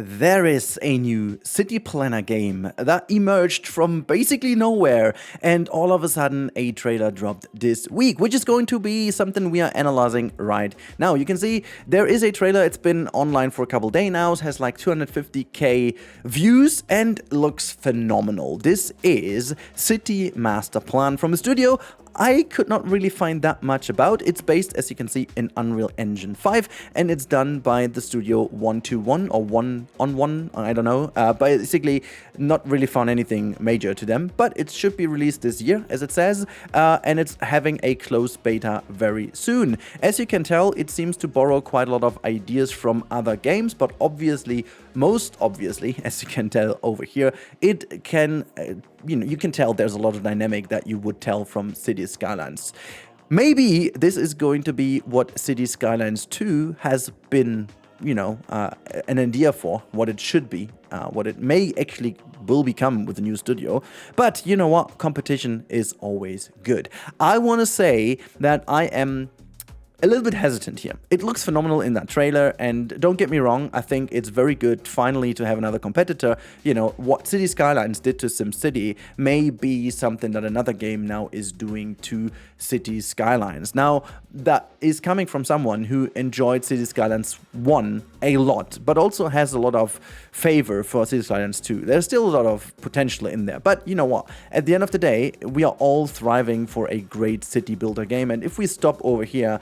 There is a new city planner game that emerged from basically nowhere, and all of a sudden a trailer dropped this week, which is going to be something we are analyzing right now. You can see there is a trailer. It's been online for a couple days now. It has like 250k views and looks phenomenal. This is City Masterplan from a studio I could not really find that much about. It's based, as you can see, in Unreal Engine 5, and it's done by the studio 121 or 1on1, I don't know. Basically, not really found anything major to them, but it should be released this year, as it says, and it's having a closed beta very soon. As you can tell, it seems to borrow quite a lot of ideas from other games, but obviously, most obviously, as you can tell over here, it can, you can tell there's a lot of dynamic that you would tell from Cities Skylines. Maybe this is going to be what Cities Skylines 2 has been, an idea for, what it should be, what it may actually will become with the new studio. But you know what? Competition is always good. I want to say that I am a little bit hesitant here. It looks phenomenal in that trailer, and don't get me wrong, I think it's very good finally to have another competitor. What Cities Skylines did to SimCity may be something that another game now is doing to Cities Skylines. Now, that is coming from someone who enjoyed Cities Skylines 1 a lot, but also has a lot of favor for Cities Skylines 2. There's still a lot of potential in there, but you know what? At the end of the day, we are all thriving for a great city builder game, and if we stop over here,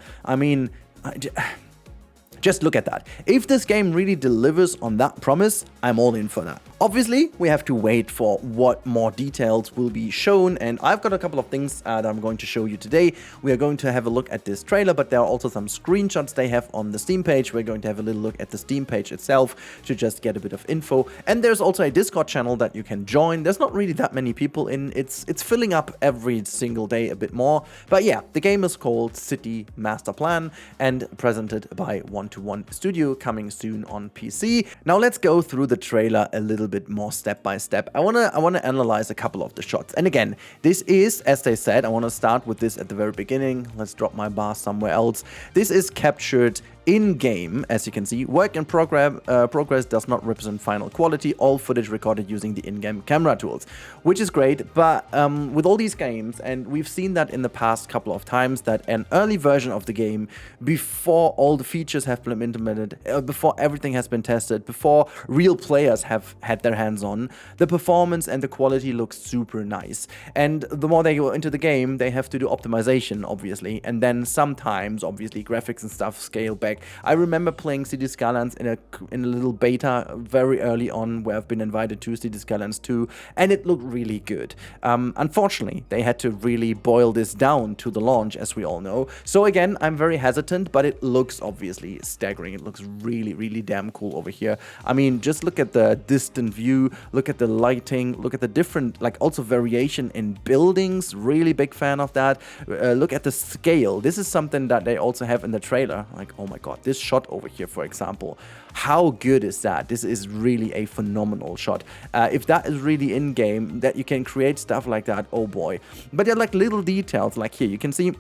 just look at that. If this game really delivers on that promise, I'm all in for that. Obviously, we have to wait for what more details will be shown, and I've got a couple of things that I'm going to show you today. We are going to have a look at this trailer, but there are also some screenshots they have on the Steam page. We're going to have a little look at the Steam page itself to just get a bit of info. And there's also a Discord channel that you can join. There's not really that many people in. It's filling up every single day a bit more. But yeah, the game is called City Masterplan and presented by 121 Studio, coming soon on PC. Now let's go through the trailer a little bit more step by step. I wanna analyze a couple of the shots. And again, this is, as they said, I want to start with this at the very beginning. Let's drop my bar somewhere else. This is captured in-game, as you can see. Work in progress does not represent final quality. All footage recorded using the in-game camera tools, which is great. But with all these games, and we've seen that in the past couple of times, that an early version of the game, before all the features have been implemented, before everything has been tested, before real players have had their hands on, the performance and the quality looks super nice. And the more they go into the game, they have to do optimization, obviously, and then sometimes, obviously, graphics and stuff scale back. I remember playing Cities Skylines in a little beta very early on, where I've been invited to Cities Skylines 2, and it looked really good. Unfortunately, they had to really boil this down to the launch, as we all know. So again, I'm very hesitant, but it looks obviously staggering. It looks really, really damn cool over here. I mean, just look at the distant view, look at the lighting, look at the different, also variation in buildings. Really big fan of that. Look at the scale. This is something that they also have in the trailer. Oh my god, this shot over here, for example, how good is that? This is really a phenomenal shot. If that is really in-game, that you can create stuff like that, oh boy. But there are little details, like here, you can see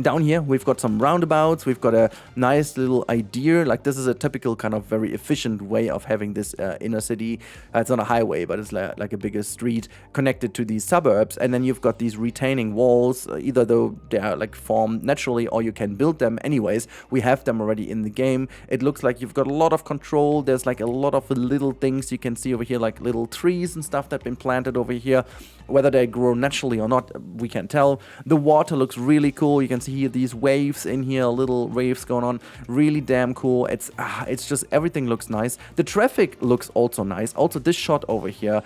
down here, we've got some roundabouts, we've got a nice little idea, this is a typical kind of very efficient way of having this inner city. It's not a highway, but it's like a bigger street connected to these suburbs, and then you've got these retaining walls, either though they are formed naturally or you can build them anyways. We have them already in the game. It looks like you've got a lot of control. There's a lot of little things you can see over here, little trees and stuff that have been planted over here. Whether they grow naturally or not, we can't tell. The water looks really cool. You can see here these waves in here, little waves going on. Really damn cool. It's just, everything looks nice. The traffic looks also nice. Also, this shot over here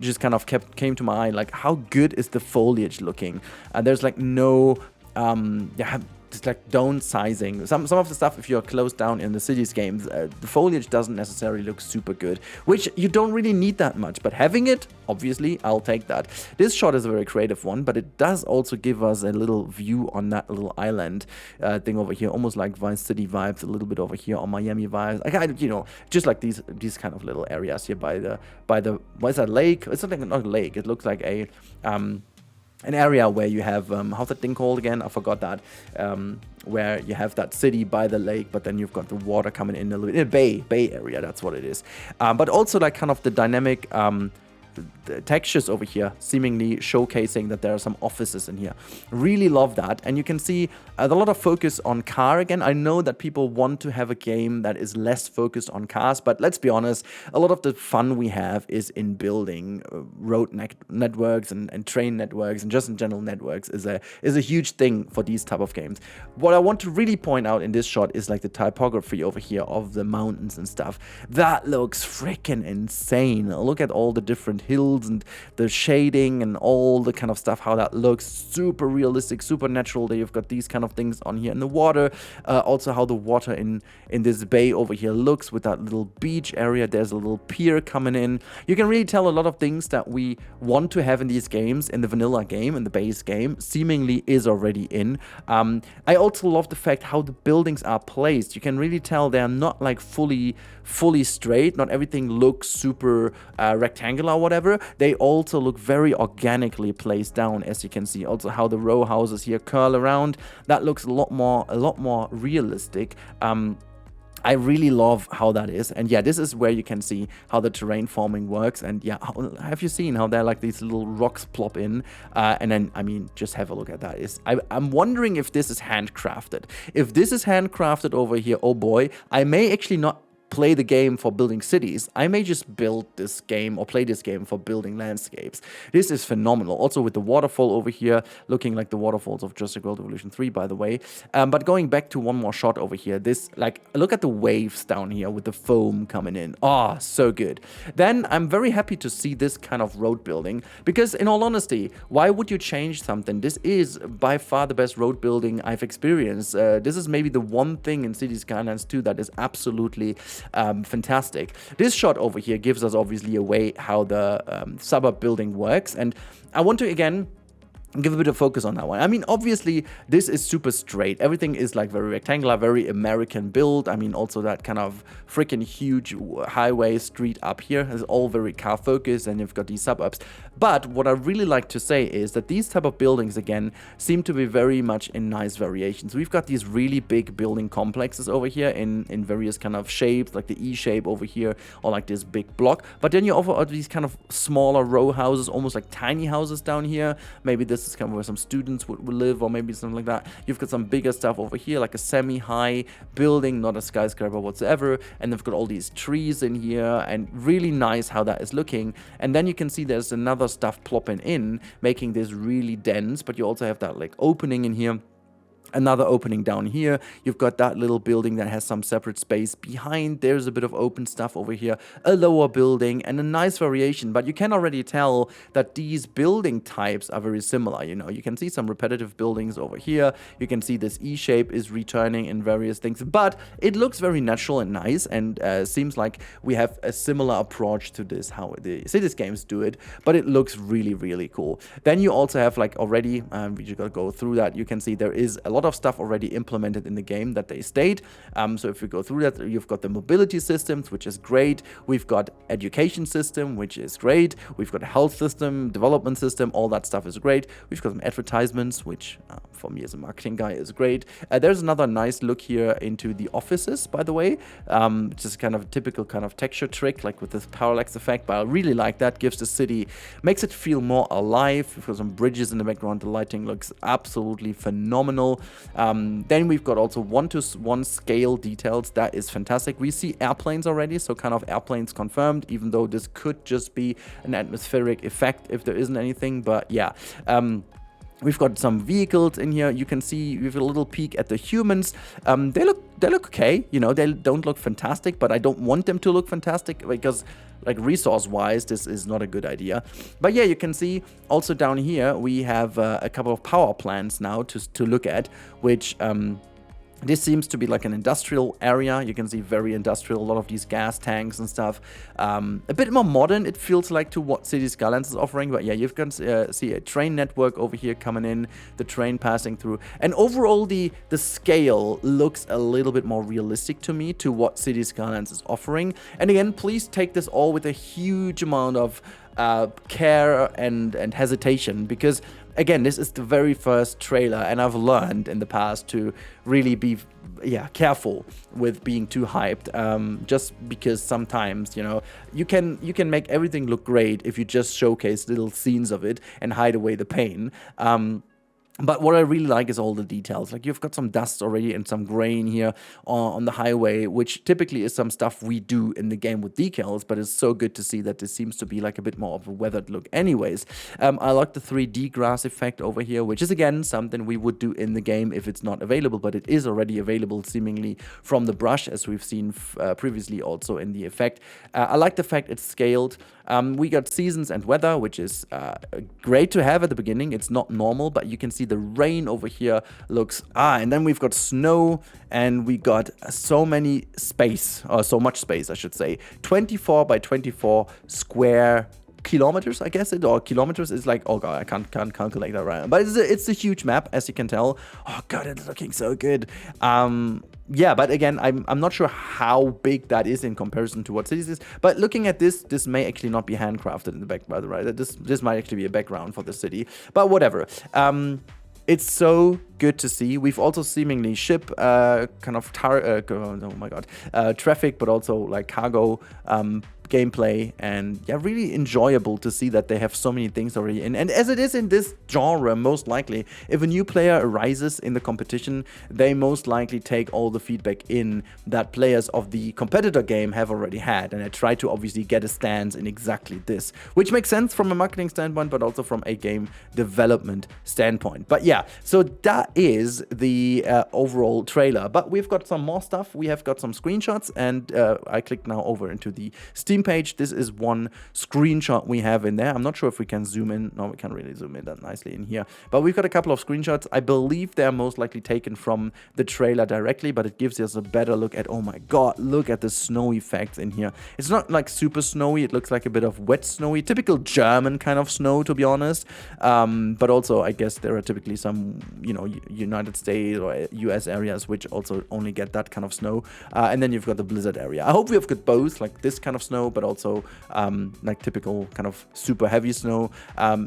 just kind of came to my eye. How good is the foliage looking? There's no it's downsizing. Some of the stuff, if you're closed down in the Cities games, the foliage doesn't necessarily look super good, which you don't really need that much, but having it, obviously, I'll take that. This shot is a very creative one, but it does also give us a little view on that little island thing over here, almost like Vice City vibes, a little bit over here, or Miami vibes, just like these kind of little areas here by the what is that, lake? It's not a lake, it looks like a an area where you have, how's that thing called again? I forgot that. Where you have that city by the lake, but then you've got the water coming in a little bit. Bay area, that's what it is. But also like kind of the dynamic the textures over here, seemingly showcasing that there are some offices in here. Really love that. And you can see a lot of focus on car again. I know that people want to have a game that is less focused on cars, but let's be honest, a lot of the fun we have is in building road networks and train networks, and just in general networks is a huge thing for these type of games. What I want to really point out in this shot is like the typography over here of the mountains and stuff. That looks freaking insane. Look at all the different hills and the shading and all the kind of stuff, how that looks super realistic, super natural. That you've got these kind of things on here in the water. Also how the water in this bay over here looks with that little beach area. There's a little pier coming in. You can really tell a lot of things that we want to have in these games, in the vanilla game, in the base game, seemingly is already in. I also love the fact how the buildings are placed. You can really tell they're not like fully straight. Not everything looks super rectangular or whatever. They also look very organically placed down, as you can see. Also how the row houses here curl around. That looks a lot more realistic. I really love how that is. And yeah, this is where you can see how the terrain forming works. And yeah, have you seen how there like these little rocks plop in? And then, I mean, just have a look at that. I'm wondering if this is handcrafted. If this is handcrafted over here, oh boy, I may actually not play the game for building cities. I may just build this game or play this game for building landscapes. This is phenomenal. Also with the waterfall over here, looking like the waterfalls of Jurassic World Evolution 3, by the way. But going back to one more shot over here, this, like, look at the waves down here with the foam coming in. Oh, so good. Then I'm very happy to see this kind of road building, because in all honesty, why would you change something? This is by far the best road building I've experienced. This is maybe the one thing in Cities Skylines 2 that is absolutely fantastic. This shot over here gives us obviously a way how the suburb building works, and I want to again give a bit of focus on that one. I mean, obviously, this is super straight. Everything is like very rectangular, very American build. I mean, also that kind of freaking huge highway street up here is all very car focused, and you've got these suburbs. But what I really like to say is that these type of buildings, again, seem to be very much in nice variations. We've got these really big building complexes over here in various kind of shapes, like the E shape over here, or like this big block. But then you also have these kind of smaller row houses, almost like tiny houses down here. Maybe this is kind of where some students would live, or maybe something like that. You've got some bigger stuff over here, like a semi-high building, not a skyscraper whatsoever. And they've got all these trees in here, and really nice how that is looking. And then you can see there's another stuff plopping in, making this really dense. But you also have that like opening in here. Another opening down here. You've got that little building that has some separate space behind. There's a bit of open stuff over here, a lower building, and a nice variation. But you can already tell that these building types are very similar. You know, you can see some repetitive buildings over here. You can see this E shape is returning in various things, but it looks very natural and nice, and seems like we have a similar approach to this, how the Cities games do it, but it looks really, really cool. Then you also have like already, we just gotta go through that. You can see there is a lot of stuff already implemented in the game that they state. So if we go through that, you've got the mobility systems, which is great. We've got education system, which is great. We've got a health system, development system, all that stuff is great. We've got some advertisements, which for me as a marketing guy is great. There's another nice look here into the offices, by the way, just kind of a typical kind of texture trick, like with this parallax effect, but I really like that. Gives the city, makes it feel more alive. We've got some bridges in the background. The lighting looks absolutely phenomenal. Then we've got also 1:1 scale details. That is fantastic. We see airplanes already, so kind of airplanes confirmed, even though this could just be an atmospheric effect if there isn't anything. But yeah, we've got some vehicles in here. You can see we have a little peek at the humans. They look okay. You know, they don't look fantastic, but I don't want them to look fantastic because, like, resource-wise, this is not a good idea. But yeah, you can see also down here we have a couple of power plants now to look at, which this seems to be like an industrial area. You can see very industrial, a lot of these gas tanks and stuff. A bit more modern, it feels like, to what Cities Skylines is offering. But yeah, you can see a train network over here coming in, the train passing through. And overall, the scale looks a little bit more realistic to me to what Cities Skylines is offering. And again, please take this all with a huge amount of care and hesitation, because again, this is the very first trailer, and I've learned in the past to really be careful with being too hyped, just because sometimes, you know, you can make everything look great if you just showcase little scenes of it and hide away the pain. But what I really like is all the details. Like, you've got some dust already and some grain here on the highway, which typically is some stuff we do in the game with decals, but it's so good to see that this seems to be like a bit more of a weathered look anyways. I like the 3D grass effect over here, which is again something we would do in the game if it's not available, but it is already available seemingly from the brush, as we've seen previously also in the effect. I like the fact it's scaled. We got seasons and weather, which is great to have at the beginning. It's not normal, but you can see the rain over here looks, and then we've got snow, and we got so much space, I should say. 24 by 24 square kilometers, I guess or kilometers is like, oh god, I can't calculate that right, but it's a huge map, as you can tell. Oh god, it's looking so good. Yeah, but again, I'm not sure how big that is in comparison to what Cities is. But looking at this may actually not be handcrafted in the back, by the way. This might actually be a background for the city, but whatever. It's so good to see. We've also seemingly ship kind of traffic, but also like cargo gameplay, and yeah, really enjoyable to see that they have so many things already in. And as it is in this genre, most likely, if a new player arises in the competition, they most likely take all the feedback in that players of the competitor game have already had, and I try to obviously get a stance in exactly this, which makes sense from a marketing standpoint, but also from a game development standpoint. But yeah, so that is the overall trailer, but we've got some more stuff. We have got some screenshots, and I click now over into the Steam page. This is one screenshot we have in there. I'm not sure if we can zoom in. No, we can't really zoom in that nicely in here, but we've got a couple of screenshots. I believe they're most likely taken from the trailer directly, but it gives us a better look at, oh my god, look at the snow effects in here. It's not like super snowy, it looks like a bit of wet snowy, typical German kind of snow, to be honest. But also, I guess there are typically some, you know, United States or US areas which also only get that kind of snow. And then you've got the blizzard area. I hope we've got both, like this kind of snow, but also like typical kind of super heavy snow.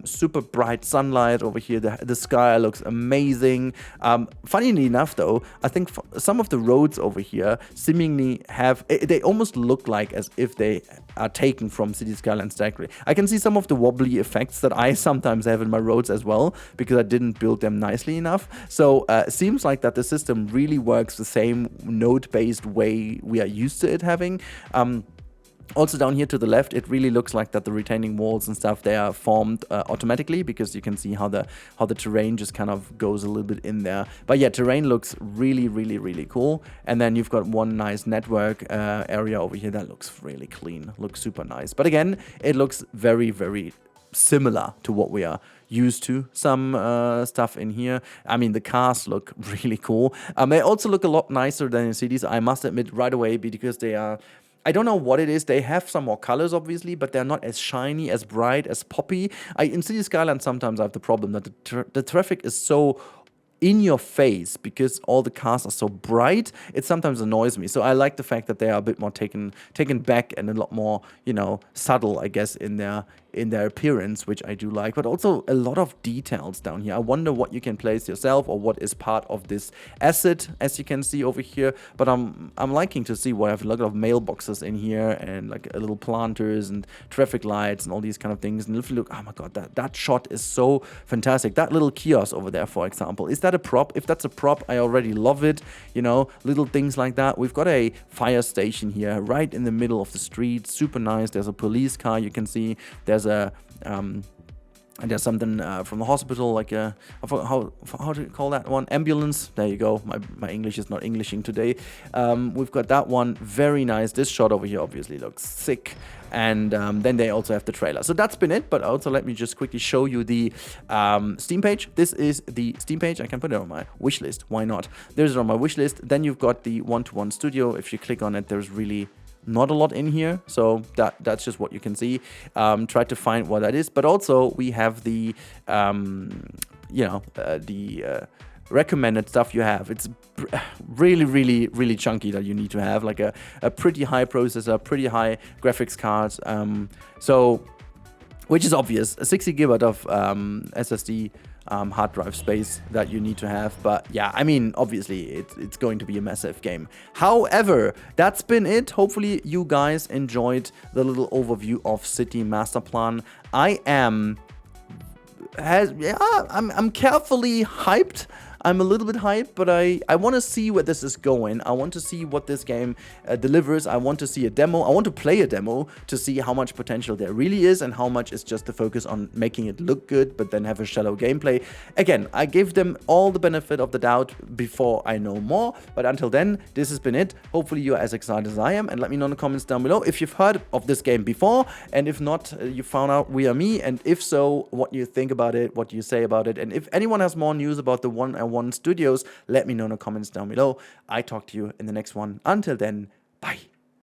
Super bright sunlight over here. The sky looks amazing. Funnily enough, though, I think some of the roads over here seemingly have, they almost look like as if they are taken from Cities Skylines directly. I can see some of the wobbly effects that I sometimes have in my roads as well, because I didn't build them nicely enough. So it seems like that the system really works the same node-based way we are used to it having. Also down here to the left, it really looks like that the retaining walls and stuff, they are formed automatically, because you can see how the terrain just kind of goes a little bit in there. But yeah, terrain looks really, really, really cool. And then you've got one nice network area over here that looks really clean, looks super nice. But again, it looks very, very similar to what we are used to. Some stuff in here. I mean, the cars look really cool. They also look a lot nicer than in Cities, I must admit right away, because they are, I don't know what it is. They have some more colors, obviously, but they're not as shiny, as bright, as poppy. In Cities Skylines, sometimes I have the problem that the traffic is so in your face because all the cars are so bright. It sometimes annoys me. So I like the fact that they are a bit more taken back and a lot more, you know, subtle, I guess, in their appearance, which I do like, but also a lot of details down here. I wonder what you can place yourself or what is part of this asset, as you can see over here. But I'm liking to see what I have a lot of mailboxes in here, and like a little planters and traffic lights and all these kind of things. And if you look, oh my god, that shot is so fantastic. That little kiosk over there, for example, is that a prop? If that's a prop, I already love it. You know, little things like that. We've got a fire station here right in the middle of the street, super nice. There's a police car, you can see. There's something from the hospital, like how do you call that one? Ambulance. There you go. My English is not Englishing today. We've got that one. Very nice. This shot over here obviously looks sick. And then they also have the trailer. So that's been it. But also let me just quickly show you the Steam page. This is the Steam page. I can put it on my wish list. Why not? There's it on my wish list. Then you've got the one-to-one studio. If you click on it, there's really not a lot in here, so that's just what you can see. Try to find what that is, but also we have the recommended stuff you have. It's really, really, really chunky that you need to have, like a pretty high processor, pretty high graphics cards. So, which is obvious. A 60 GB of SSD hard drive space that you need to have. But yeah, I mean, obviously it's going to be a massive game. However, that's been it. Hopefully you guys enjoyed the little overview of City Masterplan. I'm carefully hyped. I'm a little bit hyped, but I want to see where this is going. I want to see what this game delivers. I want to see a demo. I want to play a demo to see how much potential there really is and how much is just the focus on making it look good, but then have a shallow gameplay. Again, I give them all the benefit of the doubt before I know more, but until then, this has been it. Hopefully you're as excited as I am, and let me know in the comments down below if you've heard of this game before, and if not, you found out via me, and if so, what you think about it, what you say about it, and if anyone has more news about the 1&1 Studios, let me know in the comments down below. I talk to you in the next one. Until then, bye.